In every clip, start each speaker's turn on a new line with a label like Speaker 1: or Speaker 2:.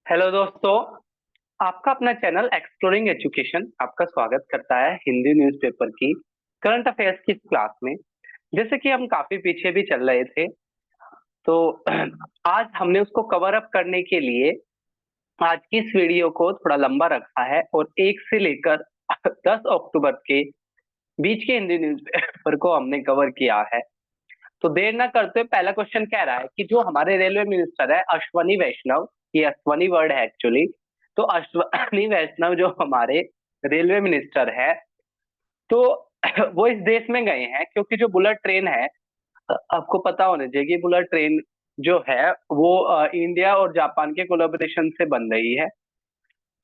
Speaker 1: Hello दोस्तों। आपका अपना चैनल एक्सप्लोरिंग एजुकेशन आपका स्वागत करता है हिंदी न्यूज़पेपर की करंट अफेयर्स की इस क्लास में। जैसे कि हम काफी पीछे भी चल रहे थे, तो आज हमने उसको कवर अप करने के लिए आज की इस वीडियो को थोड़ा लंबा रखा है और 1 से लेकर 10 अक्टूबर के बीच के हिंदी न्यूज़पेपर को हमने कवर किया है। तो देर ना करते हुए पहला क्वेश्चन कह रहा है कि जो हमारे रेलवे मिनिस्टर है अश्वनी वैष्णव, ये अश्वनी वर्ड है एक्चुअली। तो अश्वनी वैष्णव जो हमारे रेलवे मिनिस्टर है, तो वो इस देश में गए हैं क्योंकि जो बुलेट ट्रेन है, आपको पता होना चाहिए कि बुलेट ट्रेन जो है वो इंडिया और जापान के कोलैबोरेशन से बन रही है।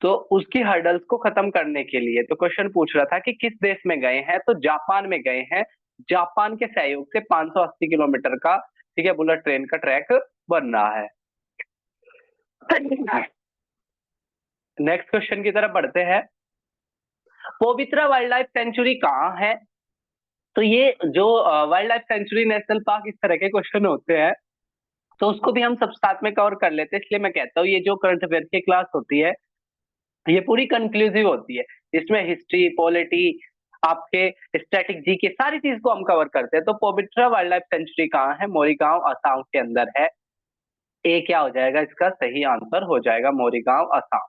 Speaker 1: तो उसकी हर्डल्स को खत्म करने के लिए तो क्वेश्चन पूछ रहा था कि किस देश में गए हैं, तो जापान में गए हैं। जापान के सहयोग से 580 किलोमीटर का, ठीक है, बुलेट ट्रेन का ट्रैक बन रहा है। नेक्स्ट क्वेश्चन की तरफ बढ़ते हैं। पवित्रा वाइल्ड लाइफ सेंचुरी कहाँ है? तो ये जो wild life sanctuary, national park, इस तरह के क्वेश्चन होते हैं, तो उसको भी हम सब साथ में कवर कर लेते हैं। इसलिए मैं कहता हूँ ये जो करंट अफेयर की क्लास होती है, ये पूरी कंक्लूसिव होती है। इसमें हिस्ट्री, पॉलिटी, आपके स्टैटिक जी के सारी चीज को हम कवर करते हैं। तो पवित्रा वाइल्ड लाइफ सेंचुरी कहाँ है? मोरीगांव, असम के अंदर है। ए क्या हो जाएगा? इसका सही आंसर हो जाएगा मोरीगांव, असम।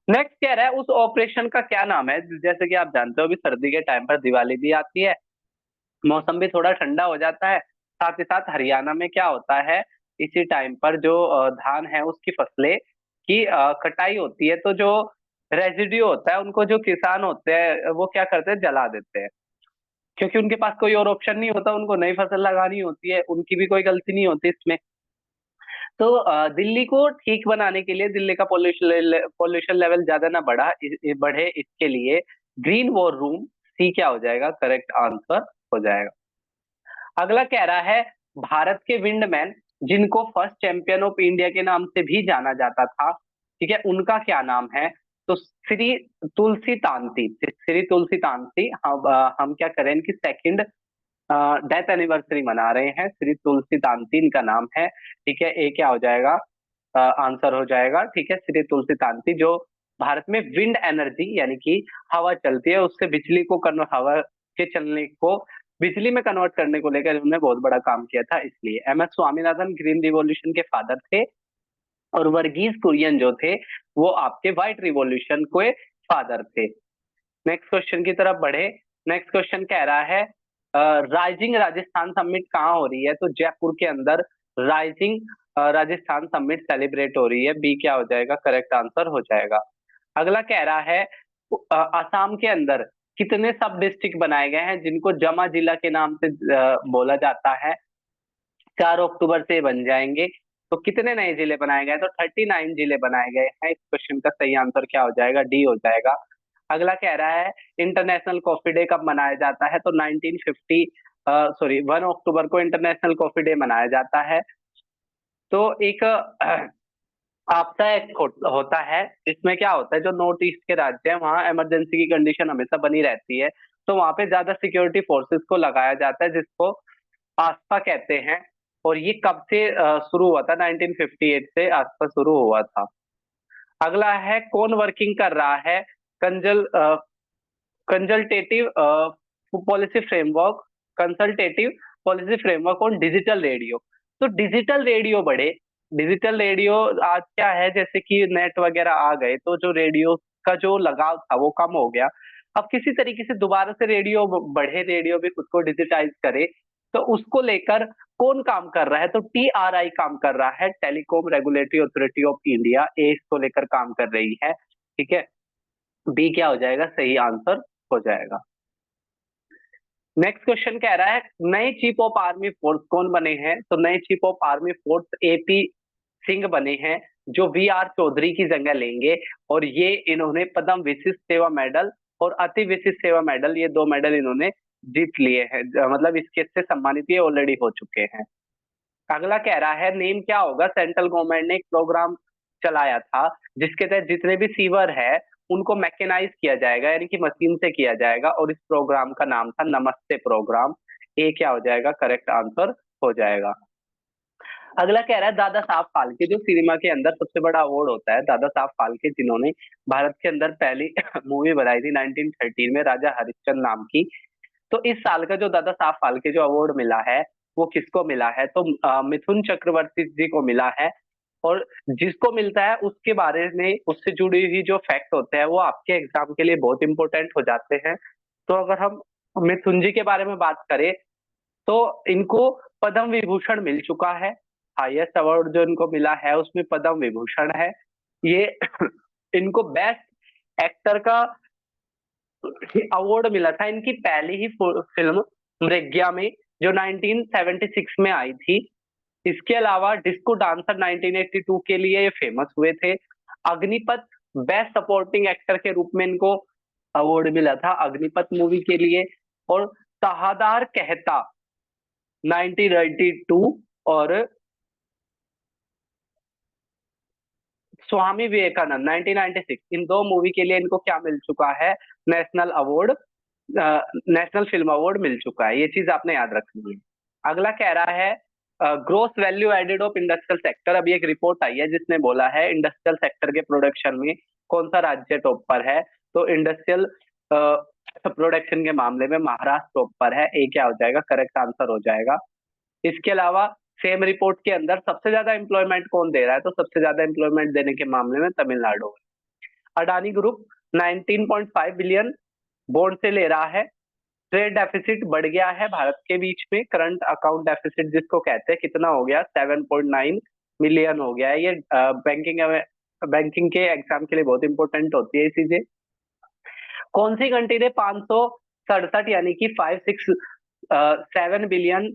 Speaker 1: नेक्स्ट कह रहा है उस ऑपरेशन का क्या नाम है? जैसे कि आप जानते हो अभी सर्दी के टाइम पर दिवाली भी आती है, मौसम भी थोड़ा ठंडा हो जाता है। साथ ही साथ हरियाणा में क्या होता है, इसी टाइम पर जो धान है उसकी फसलें की कटाई होती है, तो जो रेजिड्यू होता है उनको जो किसान होते हैं वो क्या करते हैं, जला देते हैं। क्योंकि उनके पास कोई और ऑप्शन नहीं होता, उनको नई फसल लगानी होती है, उनकी भी कोई गलती नहीं होती इसमें। तो दिल्ली को ठीक बनाने के लिए, दिल्ली का पॉल्यूशन लेवल ज्यादा ना बढ़े, इसके लिए ग्रीन वॉर रूम, सी क्या हो जाएगा? करेक्ट आंसर हो जाएगा। अगला कह रहा है भारत के विंडमैन जिनको फर्स्ट चैंपियन ऑफ इंडिया के नाम से भी जाना जाता था, ठीक है, उनका क्या नाम है? तो श्री तुलसी तांती, श्री तुलसी तांती। हम क्या करें, इनकी सेकंड डेथ एनिवर्सरी मना रहे हैं। श्री तुलसी तांती इनका नाम है, ठीक है। ए क्या हो जाएगा? आंसर हो जाएगा, ठीक है, श्री तुलसी तांती, जो भारत में विंड एनर्जी यानी कि हवा चलती है उससे बिजली को हवा के चलने को बिजली में कन्वर्ट करने को लेकर उन्होंने बहुत बड़ा काम किया था। इसलिए M S Swaminathan green revolution के फादर थे, और वर्गीज कुरियन जो थे वो आपके व्हाइट रिवॉल्यूशन के फादर थे। नेक्स्ट क्वेश्चन की तरफ बढ़े। नेक्स्ट क्वेश्चन कह रहा है राइजिंग राजस्थान समिट कहाँ हो रही है? तो जयपुर के अंदर राइजिंग राजस्थान समिट सेलिब्रेट हो रही है। बी क्या हो जाएगा? करेक्ट आंसर हो जाएगा। अगला कह रहा है असम के अंदर कितने सब डिस्ट्रिक्ट बनाए गए हैं जिनको जमा जिला के नाम से बोला जाता है? 4 अक्टूबर से बन जाएंगे। तो कितने नए जिले बनाए गए? तो 39 जिले बनाए गए हैं। इस क्वेश्चन का सही आंसर क्या हो जाएगा? डी हो जाएगा। अगला कह रहा है इंटरनेशनल कॉफी डे कब मनाया जाता है? तो 1950, सॉरी, 1 अक्टूबर को इंटरनेशनल कॉफी डे मनाया जाता है। तो एक आपदा एक्ट होता है, इसमें क्या होता है, जो नॉर्थ ईस्ट के राज्य हैं वहाँ इमरजेंसी की कंडीशन हमेशा बनी रहती है, तो वहां पे ज्यादा सिक्योरिटी फोर्सेस को लगाया जाता है, जिसको आस्पा कहते हैं। और ये कब से शुरू हुआ था? 1958 से आस्पा शुरू हुआ था। अगला है कौन वर्किंग कर रहा है consul consultative policy framework, consultative policy framework on digital radio. तो डिजिटल रेडियो बढ़े, डिजिटल रेडियो आज क्या है, जैसे कि नेट वगैरह आ गए तो जो रेडियो का जो लगाव था वो कम हो गया। अब किसी तरीके से दोबारा से रेडियो बढ़े, रेडियो भी खुद को डिजिटाइज करे, तो उसको लेकर कौन काम कर रहा है? तो TRI काम कर रहा है, Telecom Regulatory Authority of India, ए इसको लेकर काम कर रही है, ठीक है। बी क्या हो जाएगा? सही आंसर हो जाएगा। नेक्स्ट क्वेश्चन कह रहा है नए चीफ ऑफ आर्मी फोर्स कौन बने हैं? तो नए chief of army force AP Singh बने हैं, जो VR चौधरी की जगह लेंगे। और ये इन्होंने पद्म विशिष्ट सेवा मेडल और अति विशिष्ट सेवा मेडल, ये दो मेडल इन्होंने जीत लिए हैं, मतलब इसके से सम्मानित ये ऑलरेडी हो चुके हैं। अगला कह रहा है नेम क्या होगा? सेंट्रल गवर्नमेंट ने एक प्रोग्राम चलाया था जिसके तहत जितने भी सीवर है उनको मैकेनाइज किया जाएगा, यानी कि मशीन से किया जाएगा, और इस प्रोग्राम का नाम था नमस्ते प्रोग्राम। ए क्या हो जाएगा? करेक्ट आंसर हो जाएगा। अगला कह रहा है दादा साहब फाल्के, जो सिनेमा के अंदर सबसे बड़ा अवार्ड होता है, दादा साहब फाल्के जिन्होंने भारत के अंदर पहली मूवी बनाई थी 1913 में, राजा हरिश्चंद्र नाम की। तो इस साल का जो दादा साहब फाल्के जो अवार्ड मिला है, वो किसको मिला है? तो मिथुन चक्रवर्ती जी को मिला है। और जिसको मिलता है उसके बारे में, उससे जुड़ी हुई जो फैक्ट होते हैं वो आपके एग्जाम के लिए बहुत इंपॉर्टेंट हो जाते हैं। तो अगर हम मिथुन जी के बारे में बात करें, तो इनको पद्म विभूषण मिल चुका है। हाईएस्ट अवार्ड जो इनको मिला है उसमें पद्म विभूषण है। ये इनको बेस्ट एक्टर का अवार्ड मिला था इनकी पहली ही फिल्म मृग्या में, जो 1976 में आई थी। इसके अलावा डिस्को डांसर 1982 के लिए ये फेमस हुए थे। अग्निपथ बेस्ट सपोर्टिंग एक्टर के रूप में इनको अवार्ड मिला था अग्निपथ मूवी के लिए। और सहादार कहता 1992 और स्वामी विवेकानंद 1996, इन दो मूवी के लिए इनको क्या मिल चुका है? National award, national film award मिल चुका है। ये चीज आपने याद रखनी है। अगला कह रहा है gross value added of industrial sector. अभी एक रिपोर्ट आई है जिसने बोला है इंडस्ट्रियल सेक्टर के प्रोडक्शन में कौन सा राज्य टॉप पर है। तो इंडस्ट्रियल प्रोडक्शन के मामले में महाराष्ट्र टॉप पर है। ए क्या हो जाएगा? करेक्ट आंसर हो जाएगा। इसके अलावा सेम रिपोर्ट के अंदर सबसे ज्यादा एम्प्लॉयमेंट कौन दे रहा है? तो सबसे ज्यादा एम्प्लॉयमेंट देने के मामले में तमिलनाडु है। अडानी ग्रुप 19.5 बिलियन बॉन्ड से ले रहा है। ट्रेड डेफिसिट बढ़ गया है भारत के बीच में, करंट अकाउंट डेफिसिट जिसको कहते हैं, कितना हो गया? 7.9 मिलियन हो गया है। ये बैंकिंग के एग्जाम के लिए बहुत इंपॉर्टेंट होती है ये चीजें। कौन सी कंट्री ने 567 यानी कि 567 बिलियन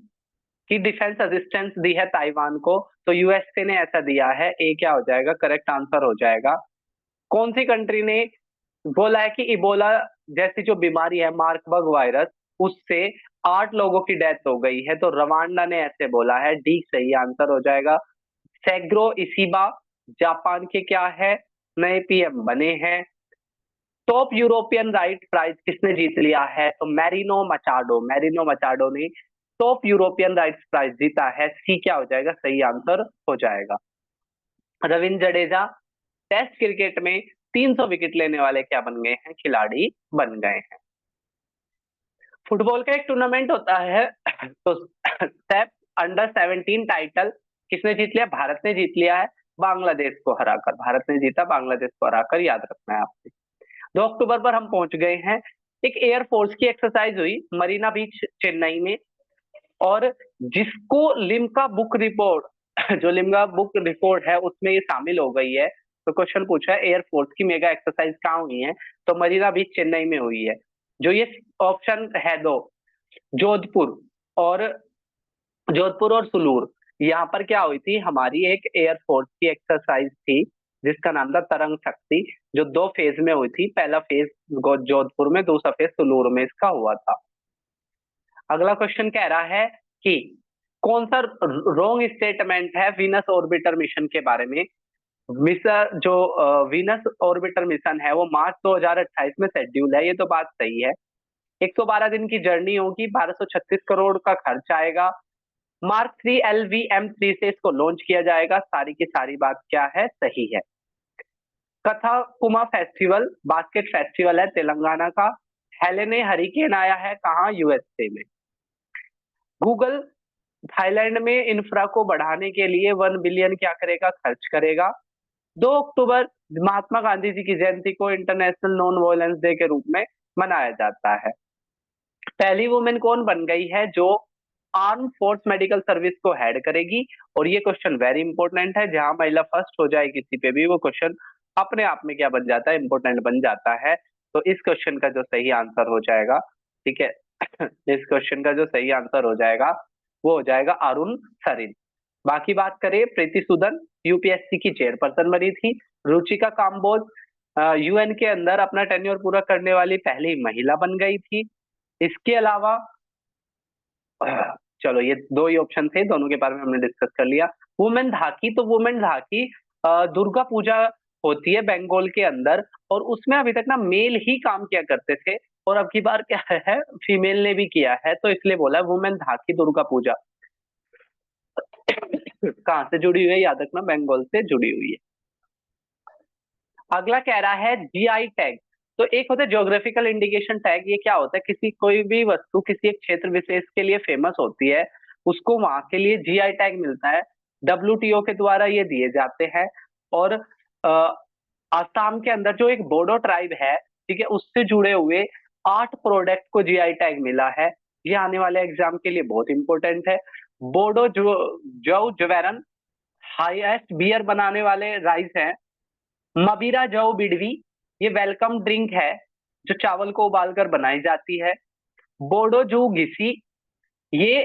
Speaker 1: की डिफेंस असिस्टेंस दी है ताइवान को? तो यूएसए ने ऐसा दिया है। ए क्या हो जाएगा? करेक्ट आंसर हो जाएगा। कौन सी कंट्री ने बोला है कि इबोला जैसी जो बीमारी है, मार्कबर्ग वायरस, उससे 8 लोगों की डेथ हो गई है? तो रवांडा ने ऐसे बोला है। डी सही आंसर हो जाएगा। सेग्रो इसीबा जापान के क्या है? नए पीएम बने हैं। टॉप यूरोपियन राइट प्राइज किसने जीत लिया है? तो मैरिनो मचाडो ने टॉप यूरोपियन राइट्स प्राइज जीता है। सी क्या हो जाएगा? सही आंसर हो जाएगा। रविंद्र जडेजा टेस्ट क्रिकेट में 300 विकेट लेने वाले क्या बन गए हैं? खिलाड़ी बन गए हैं। फुटबॉल का एक टूर्नामेंट होता है तो स्टेप अंडर 17 टाइटल किसने जीत लिया? भारत ने जीत लिया है, बांग्लादेश को हराकर। भारत ने जीता बांग्लादेश को हराकर, याद रखना है आपने। 2 अक्टूबर पर हम पहुंच गए हैं। एक एयरफोर्स की एक्सरसाइज हुई मरीना बीच चेन्नई में, और जिसको लिम्का बुक रिपोर्ट जो लिम्का बुक रिपोर्ट है उसमें ये शामिल हो गई है। तो क्वेश्चन पूछा है एयरफोर्स की मेगा एक्सरसाइज कहाँ हुई है? तो मरीना बीच चेन्नई में हुई है। जो ये ऑप्शन है दो, जोधपुर और सुलूर, यहाँ पर क्या हुई थी? हमारी एक एयरफोर्स की एक्सरसाइज थी जिसका नाम था तरंग शक्ति, जो 2 फेज में हुई थी। पहला फेज जोधपुर में, दूसरा फेज सुलूर में इसका हुआ था। अगला क्वेश्चन कह रहा है कि कौन सा रॉन्ग स्टेटमेंट है वीनस ऑर्बिटर मिशन के बारे में? मिशन जो वीनस ऑर्बिटर मिशन है वो मार्च 2028 में शेड्यूल है, ये तो बात सही है। 112 दिन की जर्नी होगी, 1236 करोड़ का खर्च आएगा। मार्क 3 LVM3 से इसको लॉन्च किया जाएगा। सारी की सारी बात क्या है? सही है। कथाकुमा फेस्टिवल बास्केट फेस्टिवल है तेलंगाना का। हेलेने हरिकेन आया है कहाँ? यूएसए में। गूगल थाईलैंड में इंफ्रा को बढ़ाने के लिए 1 बिलियन क्या करेगा? खर्च करेगा। 2 अक्टूबर महात्मा गांधी जी की जयंती को इंटरनेशनल नॉन वायलेंस डे के रूप में मनाया जाता है। पहली वुमेन कौन बन गई है जो आर्म फोर्स मेडिकल सर्विस को हेड करेगी? और ये क्वेश्चन वेरी इंपॉर्टेंट है। जहां महिला फर्स्ट हो जाए किसी पे भी, वो क्वेश्चन अपने आप में क्या बन जाता है? इंपॉर्टेंट बन जाता है। तो इस क्वेश्चन का जो सही आंसर हो जाएगा, ठीक है, इस क्वेश्चन का जो सही आंसर हो जाएगा वो हो जाएगा अरुण सरिन। बाकी बात करें, प्रीति सूदन यूपीएससी की चेयरपर्सन बनी थी। रुचिका काम्बोज यूएन के अंदर अपना टेन्योर पूरा करने वाली पहली महिला बन गई थी। इसके अलावा चलो ये 2 ही ऑप्शन थे, दोनों के बारे में हमने डिस्कस कर लिया। वुमेन धाकी, तो वुमेन धाकी दुर्गा पूजा होती है बंगाल के अंदर, और उसमें अभी तक ना मेल ही काम किया करते थे, और अब की बार क्या है, फीमेल ने भी किया है, तो इसलिए बोला वुमेन धाकी दुर्गा पूजा। कहाँ से जुड़ी हुई है, याद रखना, बंगाल से जुड़ी हुई है। अगला कह रहा है जीआई टैग। तो एक होता है ज्योग्राफिकल इंडिकेशन टैग। ये क्या होता है, किसी कोई भी वस्तु किसी एक क्षेत्र विशेष के लिए फेमस होती है, उसको वहां के लिए जीआई टैग मिलता है। डब्ल्यूटीओ के द्वारा ये दिए जाते हैं। और आसाम के अंदर जो एक बोडो ट्राइब है, ठीक है, उससे जुड़े हुए 8 प्रोडक्ट को जीआई टैग मिला है। ये आने वाले एग्जाम के लिए बहुत इंपॉर्टेंट है। बोडो जो जौ जवेरन हाईएस्ट बियर बनाने वाले राइस हैं। मदिरा जौ बिडवी, ये वेलकम ड्रिंक है जो चावल को उबालकर बनाई जाती है। बोडो जू घिसी, ये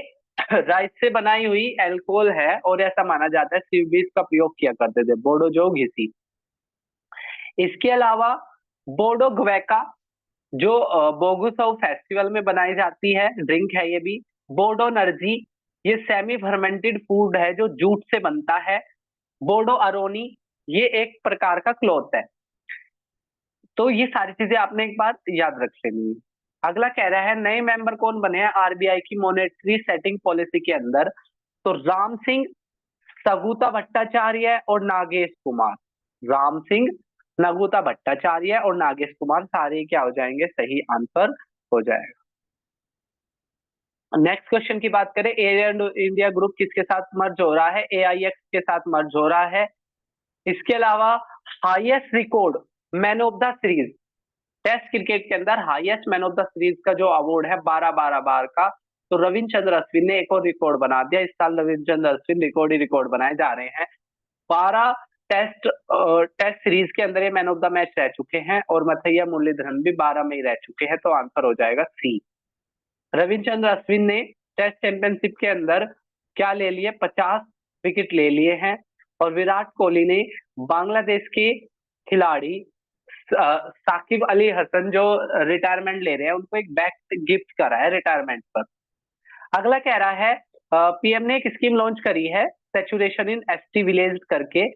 Speaker 1: राइस से बनाई हुई एल्कोहल है और ऐसा माना जाता है शिव भी इसका प्रयोग किया करते थे, बोडो जौ घिसी। इसके अलावा बोडो ग्वेका, जो बोगुसौ फेस्टिवल में बनाई जाती है, ड्रिंक है ये भी। बोडो नर्जी, ये सेमी फर्मेंटेड फूड है जो जूट से बनता है। बोडो अरोनी, ये एक प्रकार का क्लॉथ है। तो ये सारी चीजें आपने एक बार याद रख लेनी है। अगला कह रहा है नए मेंबर कौन बने हैं आरबीआई की मॉनेटरी सेटिंग पॉलिसी के अंदर। तो राम सिंह, सगुता भट्टाचार्य और नागेश कुमार। राम सिंह, नगुता भट्टाचार्य और नागेश कुमार, सारे क्या हो जाएंगे, सही आंसर हो जाएगा। नेक्स्ट क्वेश्चन की बात करें, एयर इंडिया ग्रुप किसके साथ मर्ज हो रहा है, एआईएक्स के साथ मर्ज हो रहा है। इसके अलावा highest record man of the series, test cricket के अंदर highest man of the series का जो अवार्ड है 12 बार का, तो रविचंद्र अश्विन ने एक और रिकॉर्ड बना दिया। इस साल रविचंद्र अश्विन रिकॉर्ड ही रिकॉर्ड बनाए जा रहे हैं। 12 टेस्ट टेस्ट सीरीज के अंदर ये मैन ऑफ द मैच रह चुके हैं और मथैया मुरलीधरन भी 12 में ही रह चुके हैं, तो आंसर हो जाएगा सी। रविचंद्र अश्विन ने टेस्ट चैंपियनशिप के अंदर क्या ले लिए, 50 विकेट ले लिए हैं। और विराट कोहली ने बांग्लादेश के खिलाड़ी साकिब अली हसन जो रिटायरमेंट ले रहे हैं, उनको एक बैग गिफ्ट करा है रिटायरमेंट पर। अगला कह रहा है पीएम ने एक स्कीम लॉन्च करी है सेचुरेशन इन एसटी विलेज करके,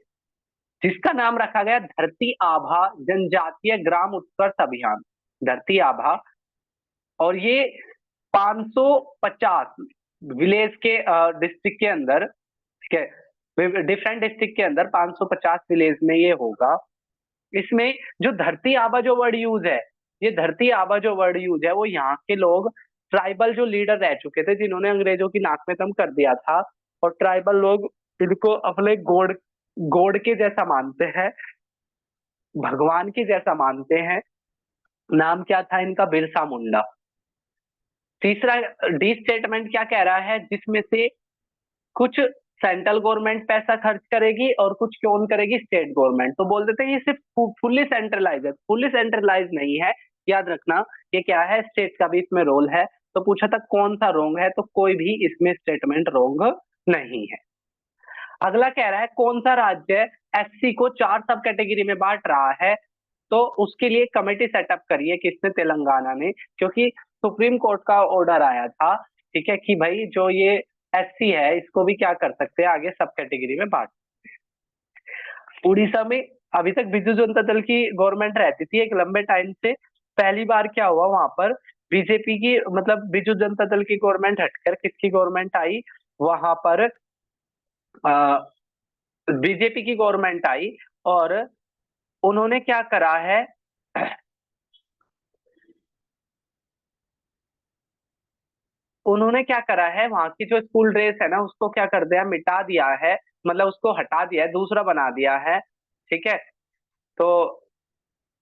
Speaker 1: जिसका नाम रखा गया धरती आभा जनजातीय ग्राम उत्कर्ष अभियान। धरती आभा, और ये 550 विलेज के डिस्ट्रिक्ट के अंदर, ठीक है, डिफरेंट डिस्ट्रिक्ट के अंदर 550 विलेज में ये होगा। इसमें जो धरती आबा जो वर्ड यूज है, ये धरती आबा जो वर्ड यूज है वो यहाँ के लोग ट्राइबल जो लीडर रह चुके थे जिन्होंने अंग्रेजों की नाक में दम कर दिया था, और ट्राइबल लोग इनको अपने गॉड गॉड के जैसा मानते हैं, भगवान के जैसा मानते हैं। नाम क्या था इनका, बिरसा मुंडा। तीसरा डी स्टेटमेंट क्या कह रहा है, जिसमें से कुछ सेंट्रल गवर्नमेंट पैसा खर्च करेगी और कुछ कौन करेगी, स्टेट गवर्नमेंट। तो बोल देते हैं ये सिर्फ फुल्ली सेंट्रलाइज है, फुल्ली सेंट्रलाइज नहीं है, याद रखना। ये क्या है, स्टेट का भी इसमें रोल है। तो पूछा था कौन सा रोंग है, तो कोई भी इसमें स्टेटमेंट रोंग नहीं है। अगला कह रहा है कौन सा राज्य एससी को 4 सब कैटेगरी में बांट रहा है। तो उसके लिए कमेटी सेटअप करी है किसने, तेलंगाना ने, क्योंकि सुप्रीम कोर्ट का ऑर्डर आया था, ठीक है, कि भाई जो ये एससी है इसको भी क्या कर सकते हैं, आगे सब कैटेगरी में बांट। उड़ीसा में अभी तक बिजू जनता दल की गवर्नमेंट रहती थी एक लंबे टाइम से। पहली बार क्या हुआ वहां पर, बीजेपी की मतलब बिजू जनता दल की गवर्नमेंट हटकर किसकी गवर्नमेंट आई वहां पर, बीजेपी की गवर्नमेंट आई। और उन्होंने क्या करा है, उन्होंने क्या करा है, वहां की जो स्कूल ड्रेस है ना उसको क्या कर दिया, मिटा दिया है, मतलब उसको हटा दिया है, दूसरा बना दिया है, ठीक है। तो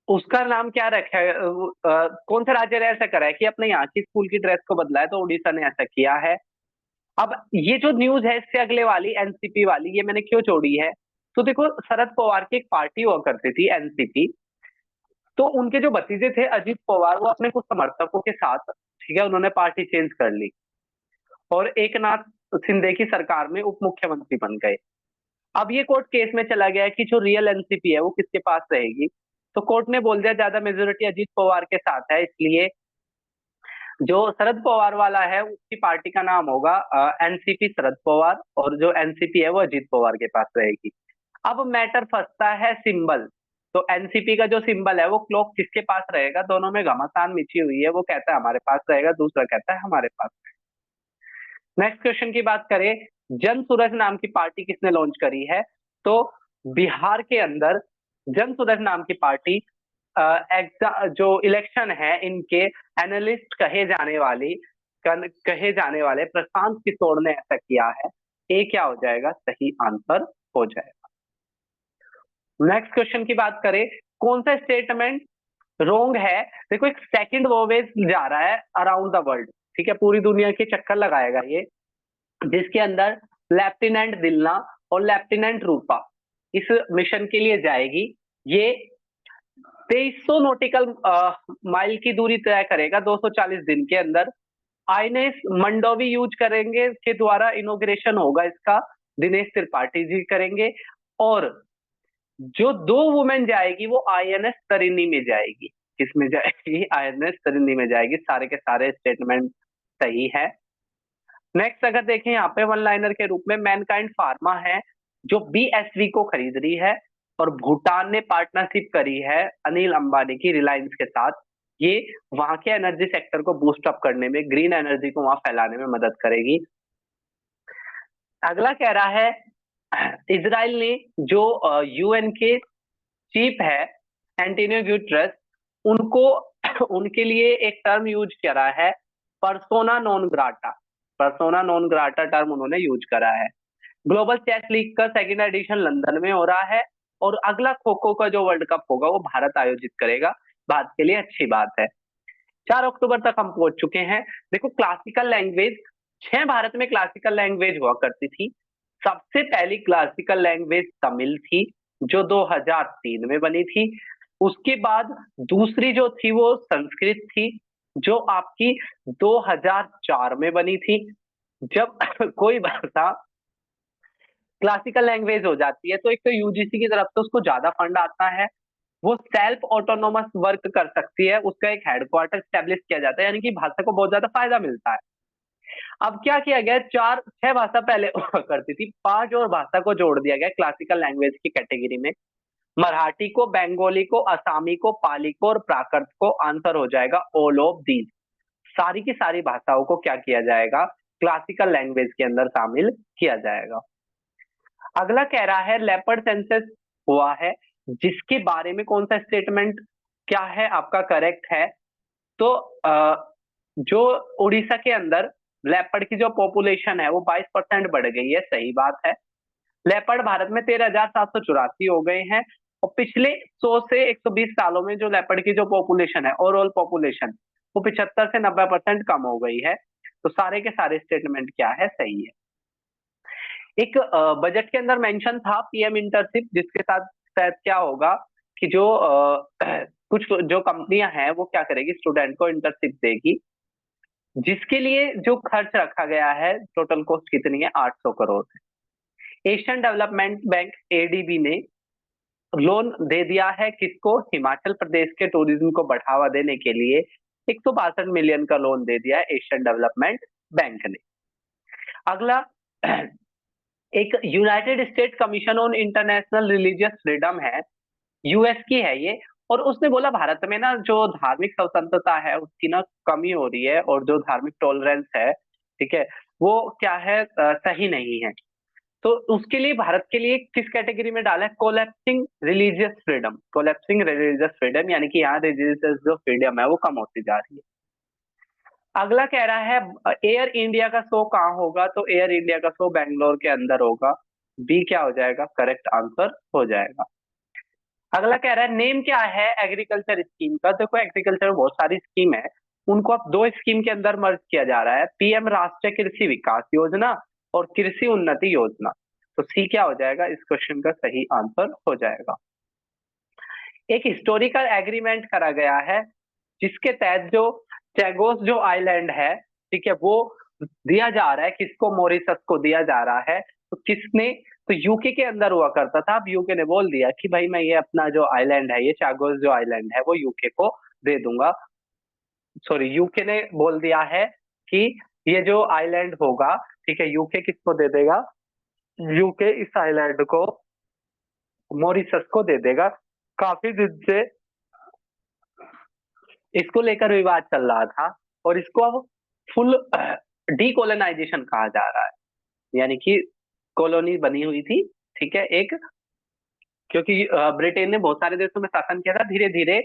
Speaker 1: उसका नाम क्या रखा है, कौन सा राज्य ने ऐसा करा है कि अपने यहाँ की स्कूल की ड्रेस को बदला है, तो उड़ीसा ने ऐसा किया है। अब ये जो न्यूज है इससे अगले वाली एनसीपी वाली, ये मैंने क्यों जोड़ी है, तो देखो शरद पवार की एक पार्टी हुआ करती थी एनसीपी। तो उनके जो भतीजे थे अजीत पवार, वो अपने कुछ समर्थकों के साथ, ठीक है, उन्होंने पार्टी चेंज कर ली और एक नाथ शिंदे की सरकार में उप मुख्यमंत्री बन गए। अब ये कोर्ट केस में चला गया कि जो रियल एनसीपी है वो किसके पास रहेगी। तो कोर्ट ने बोल दिया ज्यादा मेजोरिटी अजीत पवार के साथ है, इसलिए जो शरद पवार वाला है उसकी पार्टी का नाम होगा एनसीपी शरद पवार, और जो एनसीपी है वो अजीत पवार के पास रहेगी। अब मैटर फंसता है सिंबल। तो एनसीपी का जो सिंबल है वो क्लॉक किसके पास रहेगा, दोनों में घमासान मिची हुई है, वो कहता है हमारे पास रहेगा, दूसरा कहता है हमारे पास। नेक्स्ट क्वेश्चन की बात करें, जन सूरज नाम की पार्टी किसने लॉन्च करी है? तो बिहार के अंदर जन सूरज नाम की पार्टी जो इलेक्शन है इनके एनालिस्ट कहे जाने वाले प्रशांत किशोर ने ऐसा किया है। ए क्या हो जाएगा सही आंसर हो जाएगा। नेक्स्ट क्वेश्चन की बात करें, कौन सा स्टेटमेंट रोंग है? देखो, एक सेकंड वॉवेज जा रहा है अराउंड द वर्ल्ड, ठीक है, पूरी दुनिया के चक्कर लगाएगा ये, जिसके अंदर लेफ्टिनेंट दिलना और लेफ्टिनेंट रूपा इस मिशन के लिए जाएगी। ये 2300 नॉटिकल माइल की दूरी तय करेगा 240 दिन के अंदर। आईएनएस मंडोवी यूज करेंगे के द्वारा इनोग्रेशन होगा इसका, दिनेश त्रिपाठी जी करेंगे। और जो 2 वुमेन जाएगी वो आईएनएस तरिणी में जाएगी। किसमें जाएगी? आईएनएस तरिणी में जाएगी। सारे के सारे स्टेटमेंट सही है। नेक्स्ट अगर देखें यहाँ पे वन लाइनर के रूप में, मैनकाइंड फार्मा है जो बीएसवी को खरीद रही है, और भूटान ने पार्टनरशिप करी है अनिल अंबानी की रिलायंस के साथ। ये वहां के एनर्जी सेक्टर को बूस्ट अप करने में, ग्रीन एनर्जी को वहां फैलाने में मदद करेगी। अगला कह रहा है इजराइल ने जो यूएन के चीफ है एंटोनियो गुटेरेस, उनको उनके लिए एक टर्म यूज करा है, persona non grata. Persona non grata term उन्होंने यूज करा है। ग्लोबल चेस लीग का सेकंड एडिशन लंदन में हो रहा है, और अगला खो खो का जो वर्ल्ड कप होगा वो भारत आयोजित करेगा। भारत के लिए अच्छी बात है। 4 अक्टूबर तक हम पहुंच चुके हैं। देखो, क्लासिकल लैंग्वेज 6 भारत में क्लासिकल लैंग्वेज हुआ करती थी। सबसे पहली क्लासिकल लैंग्वेज तमिल थी जो 2003 में बनी थी। उसके बाद दूसरी जो थी वो संस्कृत थी जो आपकी 2004 में बनी थी। जब कोई भाषा क्लासिकल लैंग्वेज हो जाती है तो एक तो यूजीसी की तरफ से उसको ज्यादा फंड आता है, वो सेल्फ ऑटोनोमस वर्क कर सकती है, उसका एक हेडक्वार्टर स्टैब्लिश किया जाता है, यानी कि भाषा को बहुत ज्यादा फायदा मिलता है। अब क्या किया गया, 4-6 भाषा पहले हुआ करती थी, 5 और भाषा को जोड़ दिया गया क्लासिकल लैंग्वेज की कैटेगरी में। मराठी को, बंगाली को, असमी को, पाली को और प्राकृत को। आंसर हो जाएगा ऑल ऑफ दीज। सारी की सारी भाषाओं को क्या किया जाएगा, क्लासिकल लैंग्वेज के अंदर शामिल किया जाएगा। अगला कह रहा है लेपर्ड सेंसस हुआ है, जिसके बारे में कौन सा स्टेटमेंट क्या है आपका करेक्ट है? तो जो उड़ीसा के अंदर लेपर्ड की जो पॉपुलेशन है वो 22% बढ़ गई है, सही बात है। लेपर्ड भारत में 13,784 हो गए हैं, और पिछले 100 से 120 सालों में जो लेपर्ड की जो पॉपुलेशन है, ओवरऑल पॉपुलेशन, वो 75 से 90% कम हो गई है। तो सारे के सारे स्टेटमेंट क्या है, सही है। एक बजट के अंदर मेंशन था पीएम इंटर्नशिप, जिसके साथ शायद क्या होगा कि जो कुछ जो कंपनियां हैं वो क्या करेगी, स्टूडेंट को इंटर्नशिप देगी, जिसके लिए जो खर्च रखा गया है टोटल कॉस्ट कितनी है, 800 करोड़ है। एशियन डेवलपमेंट बैंक एडीबी ने लोन दे दिया है किसको, हिमाचल प्रदेश के टूरिज्म को बढ़ावा देने के लिए 162 मिलियन का लोन दे दिया है एशियन डेवलपमेंट बैंक ने। अगला एक United state commission on international religious freedom है, यूएस की है ये, और उसने बोला भारत में ना जो धार्मिक स्वतंत्रता है उसकी ना कमी हो रही है, और जो धार्मिक टॉलरेंस है, ठीक है, वो क्या है, सही नहीं है। तो उसके लिए भारत के लिए किस कैटेगरी में डाला है, collapsing religious freedom. Collapsing religious freedom यानी कि यहाँ रिलीजियस जो फ्रीडम है वो कम होती जा रही है। अगला कह रहा है एयर इंडिया का शो कहाँ होगा, तो एयर इंडिया का शो बेंगलोर के अंदर होगा। बी क्या हो जाएगा, करेक्ट आंसर हो जाएगा। अगला कह रहा है नेम क्या है एग्रीकल्चर स्कीम का। देखो, एग्रीकल्चर में बहुत सारी स्कीम है, उनको अब 2 स्कीम के अंदर मर्ज किया जा रहा है, पीएम राष्ट्रीय कृषि विकास योजना और कृषि उन्नति योजना। तो सी क्या हो जाएगा, इस क्वेश्चन का सही आंसर हो जाएगा। एक हिस्टोरिकल एग्रीमेंट करा गया है, जिसके तहत जो चैगोस जो आइलैंड है, ठीक है, वो दिया जा रहा है किसको, मॉरिशस को दिया जा रहा है। तो किसने, तो यूके के अंदर हुआ करता था, अब यूके ने बोल दिया कि भाई मैं ये अपना जो आइलैंड है, ये चैगोस जो आइलैंड है वो यूके को दे दूंगा। सॉरी, यूके ने बोल दिया है कि ये जो आइलैंड होगा, ठीक है, यूके किसको दे देगा, यूके इस आइलैंड को मॉरिशस को दे देगा। काफी दिन से इसको लेकर विवाद चल रहा था, और इसको अब फुल डीकोलोनाइजेशन कहा जा रहा है। यानी कि कॉलोनी बनी हुई थी, ठीक है, एक, क्योंकि ब्रिटेन ने बहुत सारे देशों में शासन किया था, धीरे धीरे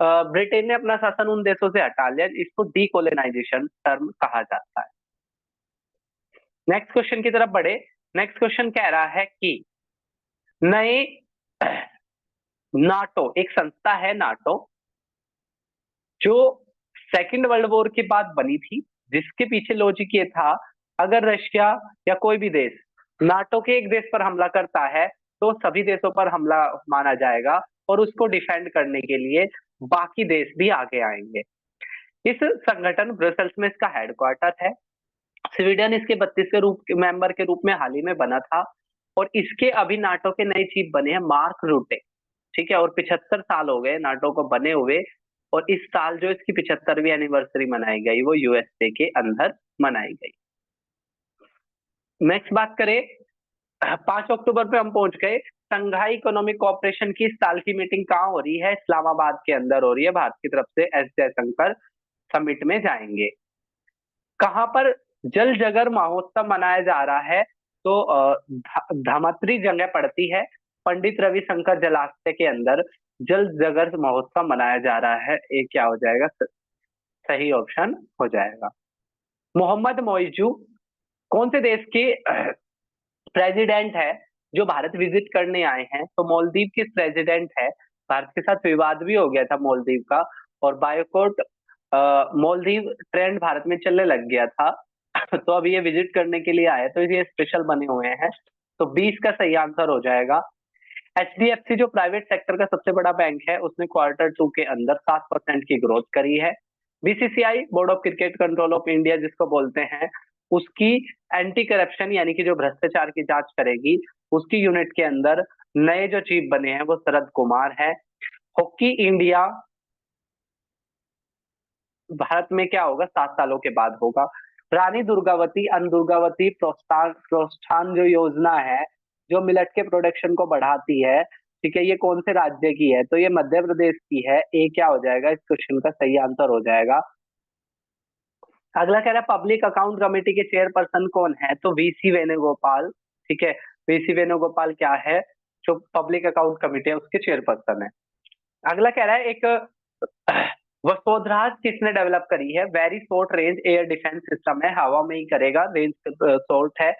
Speaker 1: ब्रिटेन ने अपना शासन उन देशों से हटा लिया, इसको डीकोलोनाइजेशन टर्म कहा जाता है। नेक्स्ट क्वेश्चन की तरफ बढ़े। नेक्स्ट क्वेश्चन कह रहा है कि नए नाटो, एक संस्था है नाटो, जो सेकेंड वर्ल्ड वॉर के बाद बनी थी, जिसके पीछे लॉजिक ये था, अगर रशिया या कोई भी देश नाटो के एक देश पर हमला करता है तो सभी देशों पर हमला माना जाएगा और उसको डिफेंड करने के लिए बाकी देश भी आगे आएंगे। इस संगठन ब्रसेल्स में इसका हेडक्वार्टर है। स्वीडन इसके 32वें रूप मेंबर के रूप में हाल ही में बना था और इसके अभी नाटो के नए चीफ बने हैं मार्क रूटे, ठीक है, और 75 साल हो गए नाटो को बने हुए, और इस साल जो इसकी 75वीं एनिवर्सरी मनाई गई वो यूएसए के अंदर मनाई गई। नेक्स्ट बात करें, 5 अक्टूबर पे हम पहुंच गए। संघाई इकोनॉमिक कोऑपरेशन की इस साल की मीटिंग कहाँ हो रही है? इस्लामाबाद के अंदर हो रही है। भारत की तरफ से एस जयशंकर समिट में जाएंगे। कहाँ पर जल जगर महोत्सव मनाया जा रहा है? तो धमत्री जगह पड़ती है, पंडित रविशंकर जलाशय के अंदर जल जगर महोत्सव मनाया जा रहा है। ये क्या हो जाएगा? सही ऑप्शन हो जाएगा। मोहम्मद मोइजू कौन से देश के प्रेसिडेंट है जो भारत विजिट करने आए हैं? तो मालदीव के प्रेसिडेंट है। भारत के साथ विवाद भी हो गया था मालदीव का, और बायोकोट मालदीव ट्रेंड भारत में चलने लग गया था तो अब ये विजिट करने के लिए आए, तो ये स्पेशल बने हुए हैं। तो 20 का सही आंसर हो जाएगा। एचडीएफसी जो प्राइवेट सेक्टर का सबसे बड़ा बैंक है, उसने Q2 के अंदर 7% की ग्रोथ करी है। BCCI board of cricket control of India जिसको बोलते हैं, उसकी एंटी करप्शन यानी कि जो भ्रष्टाचार की जांच करेगी, उसकी यूनिट के अंदर नए जो चीफ बने हैं वो शरद कुमार है। हॉकी इंडिया भारत में क्या होगा? 7 सालों के बाद होगा। रानी दुर्गावती अन दुर्गावती प्रोत्साहन प्रोत्साहन जो योजना है, जो मिलेट के प्रोडक्शन को बढ़ाती है, ठीक है, ये कौन से राज्य की है? तो ये मध्य प्रदेश की है। ए क्या हो जाएगा? इस क्वेश्चन का सही आंसर हो जाएगा। अगला कह रहा है पब्लिक अकाउंट कमेटी के चेयरपर्सन कौन है? तो वीसी वेणुगोपाल, ठीक है, वीसी वेणुगोपाल क्या है? जो पब्लिक अकाउंट कमेटी है उसके चेयरपर्सन है। अगला कह रहा है एक वसुंधरा किसने डेवलप करी है? Very short range air defence system है, हवा में ही करेगा, रेंज शॉर्ट है,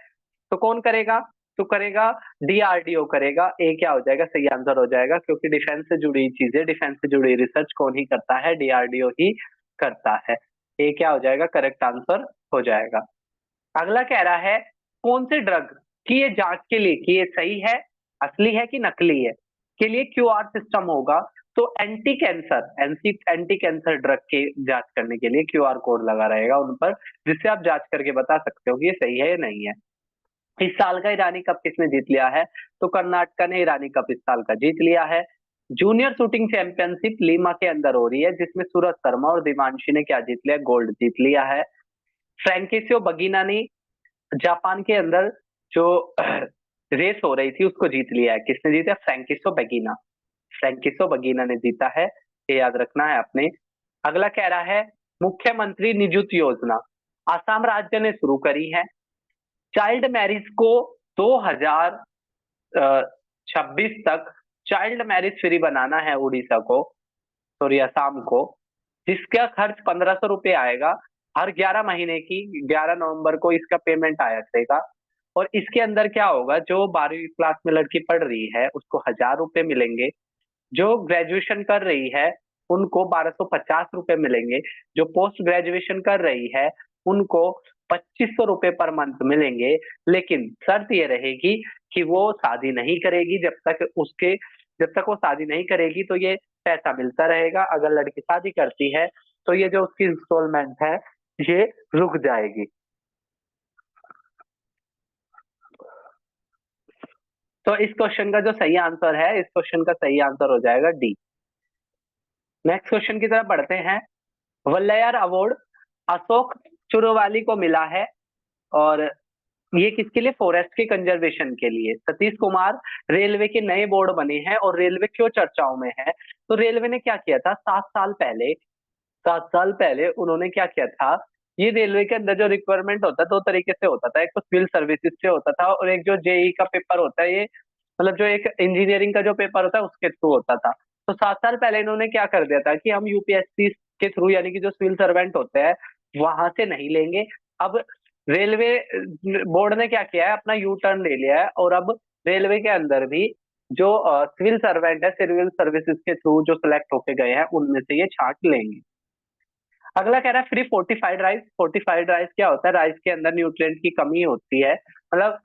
Speaker 1: तो कौन करेगा? तो करेगा डीआरडीओ करेगा। ए क्या हो जाएगा? सही आंसर हो जाएगा, क्योंकि डिफेंस से जुड़ी चीजें, डिफेंस से जुड़ी रिसर्च कौन ही करता है? डीआरडीओ ही करता है। ए क्या हो जाएगा? करेक्ट आंसर हो जाएगा। अगला कह रहा है कौन से ड्रग की ये जांच के लिए कि ये सही है, असली है कि नकली है, के लिए क्यूआर सिस्टम होगा। तो एंटी कैंसर ड्रग के जांच करने के लिए क्यूआर कोड लगा रहेगा उन पर, जिससे आप जांच करके बता सकते हो कि ये सही है या नहीं है। इस साल का ईरानी कप किसने जीत लिया है? तो कर्नाटका ने ईरानी कप इस साल का जीत लिया है। जूनियर शूटिंग चैंपियनशिप लीमा के अंदर हो रही है, जिसमें सूरज शर्मा और दिवांशी ने क्या जीत लिया? गोल्ड जीत लिया है। फ्रैंकिसियो बगीना ने जापान के अंदर जो रेस हो रही थी उसको जीत लिया है। किसने जीता? फ्रैंकिसो बगीना, फ्रैंकिसो बगीना ने जीता है, ये याद रखना है आपने। अगला कह रहा है मुख्यमंत्री निजुत योजना आसाम राज्य ने शुरू करी है। चाइल्ड मैरिज को 2026 तक चाइल्ड मैरिज फ्री बनाना है उड़ीसा को, सॉरी असम को, जिसका खर्च 1500 रुपये आएगा। हर 11 महीने की 11 नवंबर को इसका पेमेंट आया करेगा। और इसके अंदर क्या होगा? जो 12वीं क्लास में लड़की पढ़ रही है उसको 1000 रुपये मिलेंगे, जो ग्रेजुएशन कर रही है उनको 1250 रुपये मिलेंगे, जो पोस्ट ग्रेजुएशन कर रही है उनको 2500 रुपये पर मंथ मिलेंगे। लेकिन शर्त ये रहेगी कि वो शादी नहीं करेगी, जब तक वो शादी नहीं करेगी तो ये पैसा मिलता रहेगा। अगर लड़की शादी करती है तो ये जो उसकी इंस्टॉलमेंट है ये रुक जाएगी। तो इस क्वेश्चन का जो सही आंसर है, इस क्वेश्चन का सही आंसर हो जाएगा डी। नेक्स्ट क्वेश्चन की तरफ बढ़ते हैं। वल्लयार अवार्ड अशोक चुरवाली को मिला है, और ये किसके लिए? फॉरेस्ट के कंजर्वेशन के लिए। सतीश कुमार रेलवे के नए बोर्ड बने हैं, और रेलवे क्यों चर्चाओं में है? तो रेलवे ने क्या किया था 7 साल पहले, 7 साल पहले उन्होंने क्या किया था? ये रेलवे के अंदर जो रिक्वायरमेंट होता है दो तरीके से होता था, एक तो सिविल सर्विसेज से होता था और एक जो जेई का पेपर होता है, ये मतलब जो एक इंजीनियरिंग का जो पेपर होता है उसके थ्रू होता था। तो 7 साल पहले इन्होंने क्या कर दिया था कि हम यूपीएससी के थ्रू, यानी कि जो सिविल सर्वेंट होते हैं वहां से नहीं लेंगे। अब रेलवे बोर्ड ने क्या किया है, अपना यू टर्न ले लिया है और अब रेलवे के अंदर भी जो सिविल सर्वेंट है, सिविल सर्विसेज के थ्रू जो सिलेक्ट होके गए हैं उनमें से ये छांट लेंगे। अगला कह रहा है free fortified rice. Fortified rice क्या होता है? राइस के अंदर न्यूट्रिएंट की कमी होती है, मतलब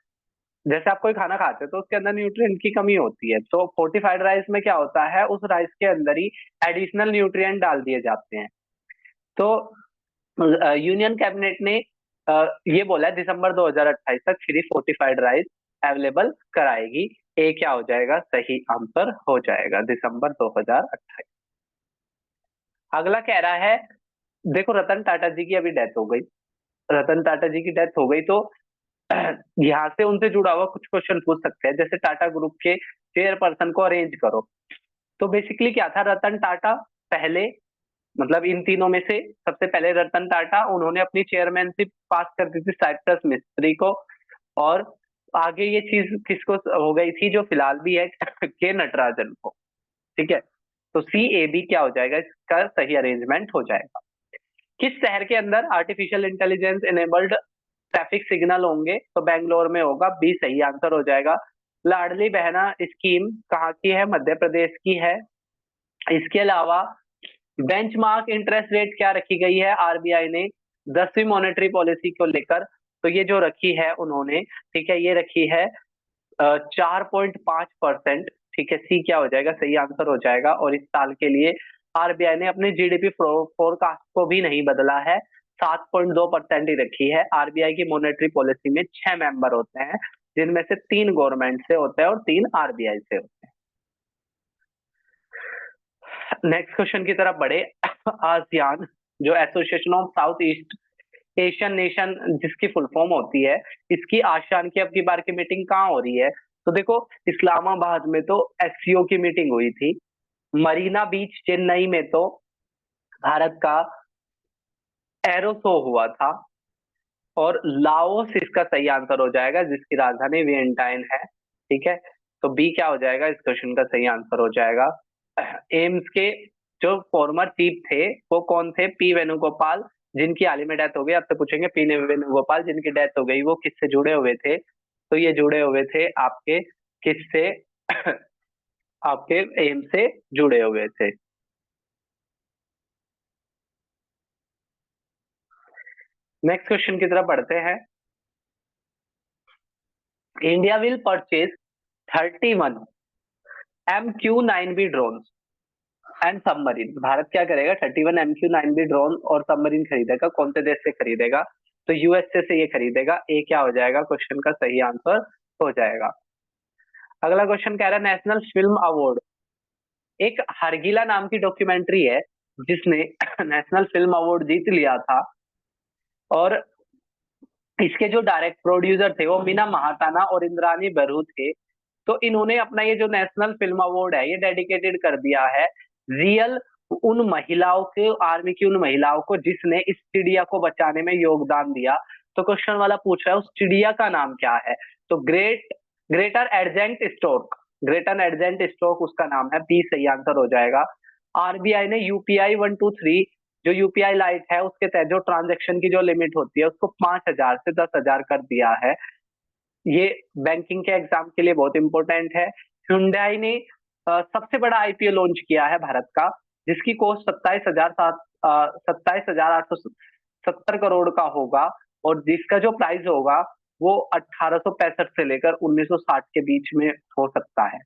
Speaker 1: जैसे आप कोई खाना खाते हो तो उसके अंदर न्यूट्रिएंट की कमी होती है, तो फोर्टिफाइड राइस में क्या होता है, उस राइस के अंदर ही एडिशनल न्यूट्रिएंट डाल दिए जाते हैं। तो यूनियन कैबिनेट ने ये बोला है दिसंबर 2028 तक फ्री फोर्टिफाइड राइस अवेलेबल कराएगी। ए क्या हो जाएगा? सही आंसर हो जाएगा, दिसंबर 2028। अगला कह रहा है, देखो रतन टाटा जी की अभी डेथ हो गई, रतन टाटा जी की डेथ हो गई, तो यहाँ से उनसे जुड़ा हुआ कुछ क्वेश्चन पूछ सकते हैं, जैसे टाटा ग्रुप के चेयरपर्सन को अरेंज करो। तो बेसिकली क्या था, रतन टाटा पहले, मतलब इन तीनों में से सबसे पहले रतन टाटा, उन्होंने अपनी चेयरमैनशिप पास कर दी थी साइप्रस मिस्त्री को। और आगे ये चीज किसको हो गई थी, जो फिलहाल भी है, के नटराजन को। ठीक है, तो सी ए बी क्या हो जाएगा, इसका सही अरेंजमेंट हो जाएगा। किस शहर के अंदर artificial intelligence enabled traffic signal होंगे? तो बेंगलोर में होगा, बी सही आंसर हो जाएगा। लाडली बहना स्कीम कहाँ की है? मध्य प्रदेश की है। इसके अलावा बेंचमार्क इंटरेस्ट रेट क्या रखी गई है आरबीआई ने 10वीं मॉनेटरी पॉलिसी को लेकर? तो ये जो रखी है उन्होंने, ठीक है, ये रखी है 4.5%। ठीक है, सी क्या हो जाएगा? सही आंसर हो जाएगा। और इस साल के लिए आरबीआई ने अपने जीडीपी फोरकास्ट को भी नहीं बदला है, 7.2% ही रखी है। आरबीआई की मॉनेटरी पॉलिसी में 6 मेंबर होते हैं, जिनमें से 3 गवर्नमेंट से होते हैं और 3 आरबीआई से होते हैं। नेक्स्ट क्वेश्चन की तरफ बढ़े। आसियान, जो association of south east Asian nation जिसकी फुल फॉर्म होती है, इसकी आसियान की अब की बार की मीटिंग कहाँ हो रही है? तो देखो, इस्लामाबाद में तो एससीओ की मीटिंग हुई थी, मरीना बीच चेन्नई में तो भारत का एरो शो हुआ था, और लाओस इसका सही आंसर हो जाएगा जिसकी राजधानी वियंटाइन है। ठीक है, तो बी क्या हो जाएगा? इस क्वेश्चन का सही आंसर हो जाएगा। एम्स के जो फॉर्मर चीफ थे वो कौन थे? पी वेणुगोपाल, जिनकी हाल ही में डेथ हो गई। आपसे पूछेंगे पी वेणुगोपाल जिनकी डेथ हो गई वो किससे जुड़े हुए थे? तो ये जुड़े हुए थे आपके किससे? आपके एम्स से जुड़े हुए थे। नेक्स्ट क्वेश्चन की तरफ बढ़ते हैं। India will purchase 31 MQ-9B drone and submarine. Bharat क्या करेगा? 31 MQ-9B ड्रोन और सबमरीन खरीदेगा, कौन से देश से खरीदेगा? तो यूएसए से ये खरीदेगा। ए क्या हो जाएगा? क्वेश्चन का सही आंसर हो जाएगा। अगला क्वेश्चन कह रहा है नेशनल फिल्म अवार्ड, एक हरगिला नाम की डॉक्यूमेंट्री है जिसने नेशनल फिल्म अवार्ड जीत लिया था, और इसके जो डायरेक्ट प्रोड्यूसर थे वो मीना महाताना और इंद्रानी बरू थे। तो इन्होंने अपना ये जो नेशनल फिल्म अवार्ड है ये डेडिकेटेड कर दिया है रियल उन महिलाओं के, आर्मी की उन महिलाओं को जिसने इस चिड़िया को बचाने में योगदान दिया। तो क्वेश्चन वाला पूछ रहा है उस चिड़िया का नाम क्या है? तो ग्रेटर एडजेंट स्टोक, ग्रेटर एडजेंट स्टोक उसका नाम है, बी सही आंसर हो जाएगा। आरबीआई ने यूपीआई 123, जो यूपीआई लाइट है उसके तहत जो ट्रांजेक्शन की जो लिमिट होती है उसको 5,000 से 10,000 कर दिया है। ये बैंकिंग के एग्जाम के लिए बहुत इंपॉर्टेंट है। Hyundai ने सबसे बड़ा आईपीओ लॉन्च किया है भारत का, जिसकी कॉस्ट 27,870 करोड़ का होगा, और जिसका जो प्राइस होगा वो 1865 से लेकर 1960 के बीच में हो सकता है।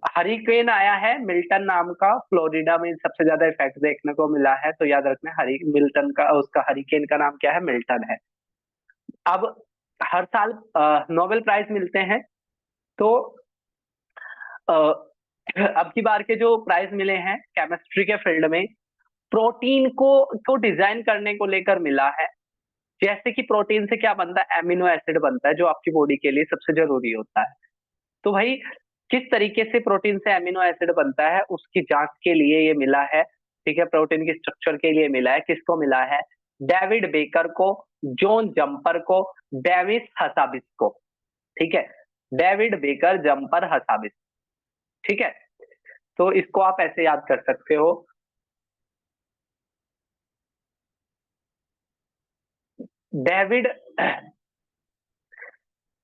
Speaker 1: हरिकेन आया है मिल्टन नाम का, फ्लोरिडा में सबसे ज्यादा इफेक्ट देखने को मिला है, तो याद रखना हरी मिल्टन का, उसका हरिकेन का नाम क्या है? मिल्टन है। अब हर साल नोबेल प्राइज मिलते हैं, तो अ, अब की बार के जो प्राइज मिले हैं केमिस्ट्री के फील्ड में, प्रोटीन को डिजाइन करने को लेकर मिला है। जैसे कि प्रोटीन से क्या बनता है? एमिनो एसिड बनता है, जो आपकी बॉडी के लिए सबसे जरूरी होता है। तो भाई किस तरीके से प्रोटीन से एमिनो एसिड बनता है उसकी जांच के लिए ये मिला है। ठीक है, प्रोटीन की स्ट्रक्चर के लिए मिला है। किसको मिला है? डेविड बेकर को, जॉन जंपर को, डेविस हसाबिस को। ठीक है, डेविड बेकर, जंपर, हसाबिस। ठीक है, तो इसको आप ऐसे याद कर सकते हो। डेविड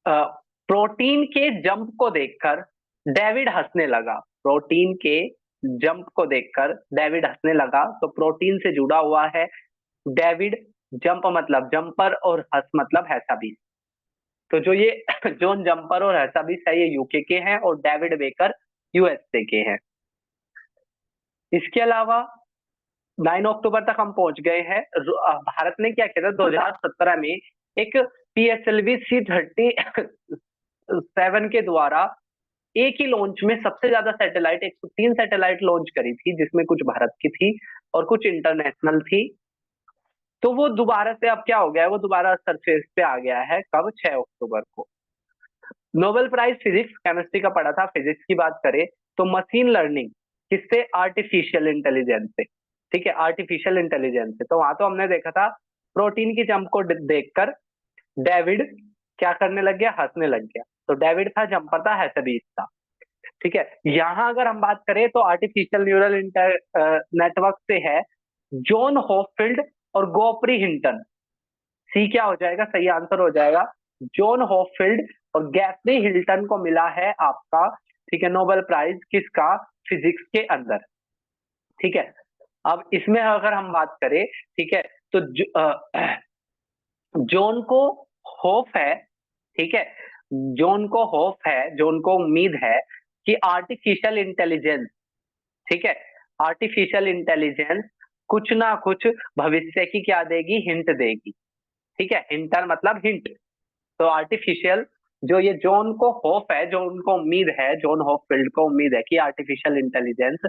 Speaker 1: प्रोटीन के जंप को देखकर डेविड हंसने लगा। प्रोटीन के जंप को देखकर डेविड हंसने लगा, तो प्रोटीन से जुड़ा हुआ है डेविड, जंप मतलब जंपर, और हंस मतलब हैसाबीस। तो जो ये जॉन जंपर और हैसाबीस है ये यूके के हैं, और डेविड बेकर यूएसए के हैं। इसके अलावा 9 अक्टूबर तक हम पहुंच गए हैं। भारत ने क्या किया था 2017 में, एक पीएसएलवी C-37 के द्वारा एक ही लॉन्च में सबसे ज्यादा सैटेलाइट 103 सैटेलाइट लॉन्च करी थी, जिसमें कुछ भारत की थी और कुछ इंटरनेशनल थी। तो वो दोबारा से अब क्या हो गया है, वो दोबारा सरफेस पे आ गया है। कब? 6 अक्टूबर को। नोबेल प्राइज फिजिक्स केमिस्ट्री का पढ़ा था। फिजिक्स की बात करें तो मशीन लर्निंग किससे? आर्टिफिशियल इंटेलिजेंस से। ठीक है, आर्टिफिशियल इंटेलिजेंस से। तो वहां तो हमने देखा था प्रोटीन की जंप को देखकर डेविड क्या करने लग गया? हंसने लग गया। तो डेविड था, जंपर था, हैसबीस था। ठीक है, यहां अगर हम बात करें तो आर्टिफिशियल न्यूरल नेटवर्क से है जॉन हॉपफील्ड और गोपरी हिंटन। सी क्या हो जाएगा? सही आंसर हो जाएगा जॉन हॉपफील्ड और गैफरी हिल्टन को मिला है आपका, ठीक है, नोबेल प्राइज। किसका? फिजिक्स के अंदर। ठीक है, अब इसमें अगर हम बात करें, ठीक है, तो जॉन को होप है, ठीक है, जॉन को होप है, जॉन को उम्मीद है कि आर्टिफिशियल इंटेलिजेंस, ठीक है, आर्टिफिशियल इंटेलिजेंस कुछ ना कुछ भविष्य की क्या देगी? हिंट देगी। ठीक है, हिंटर मतलब हिंट। तो आर्टिफिशियल, जो ये जॉन को होप है, जो उनको उम्मीद है, जॉन होपफील्ड को उम्मीद है कि आर्टिफिशियल इंटेलिजेंस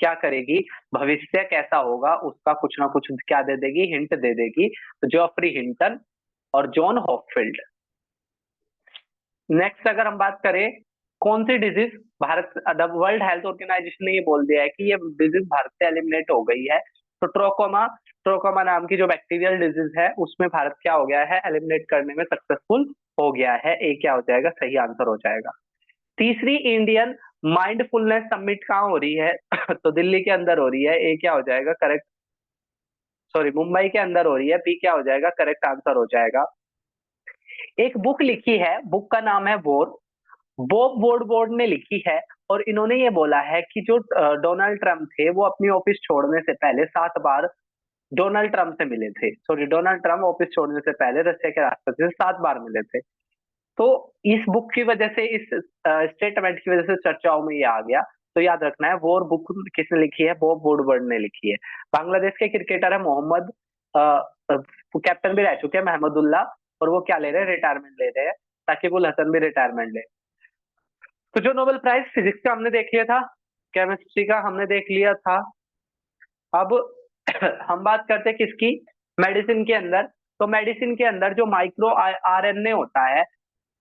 Speaker 1: क्या करेगी, भविष्य कैसा होगा उसका कुछ ना कुछ क्या दे देगी? हिंट दे देगी। तो जोफ्री हिंटन और जॉन होपफील्ड। नेक्स्ट अगर हम बात करें, कौन सी डिजीज भारत, वर्ल्ड हेल्थ ऑर्गेनाइजेशन ने ये बोल दिया है कि ये डिजीज भारत से एलिमिनेट हो गई है। तो ट्रोकोमा, ट्रोकोमा नाम की जो बैक्टीरियल डिजीज है उसमें भारत क्या हो गया है? एलिमिनेट करने में सक्सेसफुल हो गया है। ए क्या हो जाएगा? सही आंसर हो जाएगा। तीसरी इंडियन माइंडफुलनेस समिट कहाँ हो रही है? तो दिल्ली के अंदर हो रही है। ए क्या हो जाएगा? करेक्ट, सॉरी, मुंबई के अंदर हो रही है। बी क्या हो जाएगा? करेक्ट आंसर हो जाएगा। एक बुक लिखी है, बुक का नाम है वॉर, बॉब वुडवर्ड ने लिखी है। और इन्होंने ये बोला है कि जो डोनाल्ड ट्रंप थे वो अपनी ऑफिस छोड़ने से पहले 7 बार डोनाल्ड ट्रंप से मिले थे। सॉरी, डोनाल्ड ट्रंप ऑफिस छोड़ने से पहले रशिया के राष्ट्रपति से 7 बार मिले थे। तो इस बुक की वजह से, इस स्टेटमेंट की वजह से चर्चाओं में ये आ गया। तो याद रखना है, वॉर बुक किसने लिखी है? बॉब वुडवर्ड ने लिखी है। बांग्लादेश के क्रिकेटर है मोहम्मद, कैप्टन भी रह चुके हैं, महमूदुल्लाह, और वो क्या ले रहे हैं? रिटायरमेंट ले रहे हैं। साकिबुल हसन भी रिटायरमेंट ले। तो जो नोबेल प्राइज फिजिक्स का हमने देख लिया था, केमिस्ट्री का हमने देख लिया था। अब हम बात करते हैं किसकी? मेडिसिन के अंदर। तो मेडिसिन के अंदर जो माइक्रो आरएनए होता है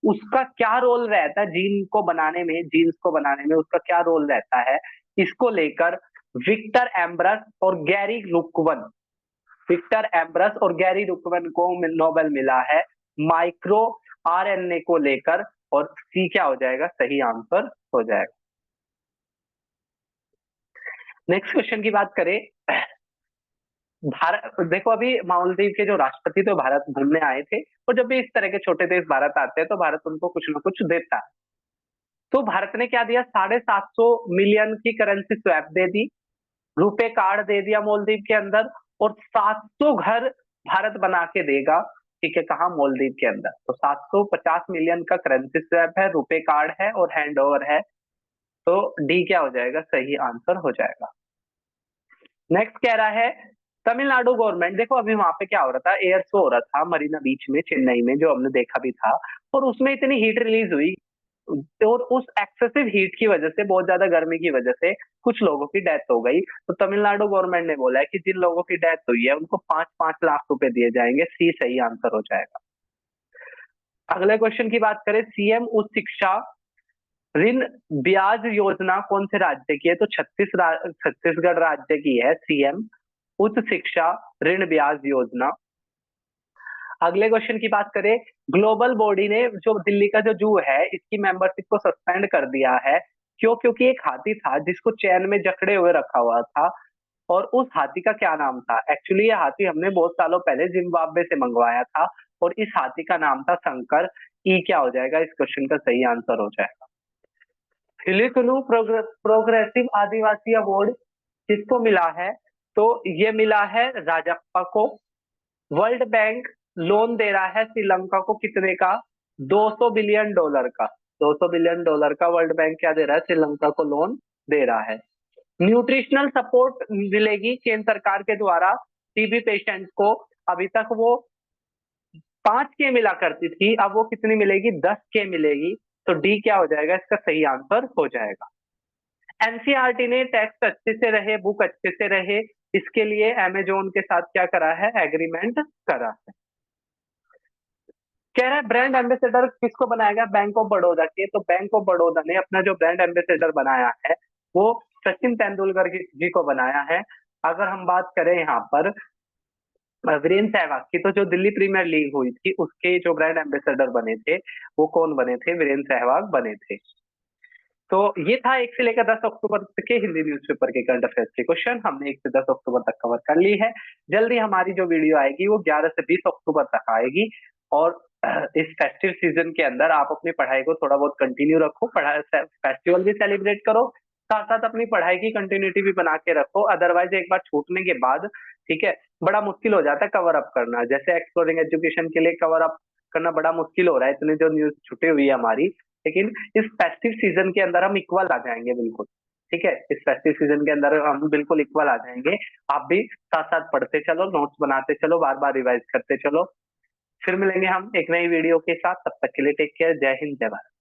Speaker 1: उसका क्या रोल रहता है जीन को बनाने में, जीन्स को बनाने में उसका क्या रोल रहता है? इसको लेकर विक्टर एम्ब्रस और गैरी रुकवन, विक्टर एम्ब्रस और गैरी रुकवन को नोबेल मिला है माइक्रो आरएनए को लेकर। और सी क्या हो जाएगा? सही आंसर हो जाएगा। नेक्स्ट क्वेश्चन की बात करें, भारत, देखो अभी मालदीव के जो राष्ट्रपति थे वो भारत घूमने आए थे, और जब भी इस तरह के छोटे देश भारत आते हैं तो भारत उनको कुछ ना कुछ देता है। तो भारत ने क्या दिया? 750 मिलियन की करेंसी स्वैप दे दी, रुपए कार्ड दे दिया मालदीव के अंदर, और 700 घर भारत बना के देगा। ठीक है, कहा? मालदीव के अंदर। तो 750 मिलियन का करेंसी स्वैप है, रुपए कार्ड है और हैंड ओवर है। तो डी क्या हो जाएगा? सही आंसर हो जाएगा। नेक्स्ट कह रहा है तमिलनाडु गवर्नमेंट, देखो अभी वहां पे क्या हो रहा था, एयर शो हो रहा था मरीना बीच में चेन्नई में, जो हमने देखा भी था। और उसमें इतनी हीट रिलीज हुई, और उस एक्सेसिव हीट की वजह से, बहुत ज्यादा गर्मी की वजह से कुछ लोगों की डेथ हो गई। तो तमिलनाडु गवर्नमेंट ने बोला है कि जिन लोगों की डेथ हुई है उनको 5-5 लाख रुपए दिए जाएंगे। सी सही आंसर हो जाएगा। अगले क्वेश्चन की बात करें, सीएम उच्च शिक्षा ऋण ब्याज योजना कौन से राज्य की है? तो छत्तीसगढ़ राज्य की है सीएम उच्च शिक्षा ऋण ब्याज योजना। अगले क्वेश्चन की बात करें, ग्लोबल बॉडी ने जो दिल्ली का जो जू है इसकी मेंबरशिप को सस्पेंड कर दिया है। क्यों? क्योंकि एक हाथी था जिसको चैन में जकड़े हुए रखा हुआ था, और उस हाथी का क्या नाम था? एक्चुअली ये हाथी हमने बहुत सालों पहले जिम्बाब्वे से मंगवाया था, और इस हाथी का नाम था शंकर। ई क्या हो जाएगा इस क्वेश्चन का सही आंसर हो जाएगा। फिलिकुलू प्रोग्रेसिव आदिवासी अवार्ड किसको मिला है? तो ये मिला है राजप्पा को। वर्ल्ड बैंक लोन दे रहा है श्रीलंका को कितने का? 200 बिलियन डॉलर का। 200 बिलियन डॉलर का वर्ल्ड बैंक क्या दे रहा है? श्रीलंका को लोन दे रहा है। न्यूट्रिशनल सपोर्ट मिलेगी केंद्र सरकार के द्वारा टीबी पेशेंट को। अभी तक वो 5 के मिला करती थी, अब वो कितनी मिलेगी? 10 के मिलेगी। तो डी क्या हो जाएगा इसका सही आंसर हो जाएगा। एनसीईआरटी ने टेक्स्ट अच्छे से रहे, बुक अच्छे से रहे, इसके लिए अमेजोन के साथ क्या करा है? एग्रीमेंट करा है। कह रहा है ब्रांड एम्बेसडर किसको बनाया गया? बैंक ऑफ बड़ौदा के। तो बैंक ऑफ बड़ौदा ने अपना जो ब्रांड एम्बेसडर बनाया है वो सचिन तेंदुलकर जी को बनाया है। अगर हम बात करें यहाँ पर वीरेंद्र सहवाग की, तो जो दिल्ली प्रीमियर लीग हुई थी उसके जो ब्रांड एम्बेसडर बने थे वो कौन बने थे? वीरेंद्र सहवाग बने थे। तो ये था 1 से लेकर 10 अक्टूबर तक के हिंदी न्यूज़पेपर के करंट अफेयर्स के क्वेश्चन, हमने 1 से 10 अक्टूबर तक कवर कर ली है। जल्दी हमारी जो वीडियो आएगी वो 11 से 20 अक्टूबर तक आएगी। और इस फेस्टिव सीजन के अंदर आप अपनी पढ़ाई को थोड़ा बहुत कंटिन्यू रखो, पढ़ाई फेस्टिवल भी सेलिब्रेट करो, साथ साथ अपनी पढ़ाई की कंटिन्यूटी भी बना के रखो। अदरवाइज एक बार छूटने के बाद, ठीक है, बड़ा मुश्किल हो जाता है कवर अप करना। जैसे एक्सप्लोरिंग एजुकेशन के लिए कवर अप करना बड़ा मुश्किल हो रहा है, इतनी जो न्यूज छुटी हुई है हमारी। लेकिन इस फेस्टिव सीजन के अंदर हम इक्वल आ जाएंगे बिल्कुल। ठीक है, इस फेस्टिव सीजन के अंदर हम बिल्कुल इक्वल आ जाएंगे। आप भी साथ साथ पढ़ते चलो, नोट्स बनाते चलो, बार बार रिवाइज करते चलो। फिर मिलेंगे हम एक नई वीडियो के साथ, तब तक के लिए टेक केयर। जय हिंद, जय भारत।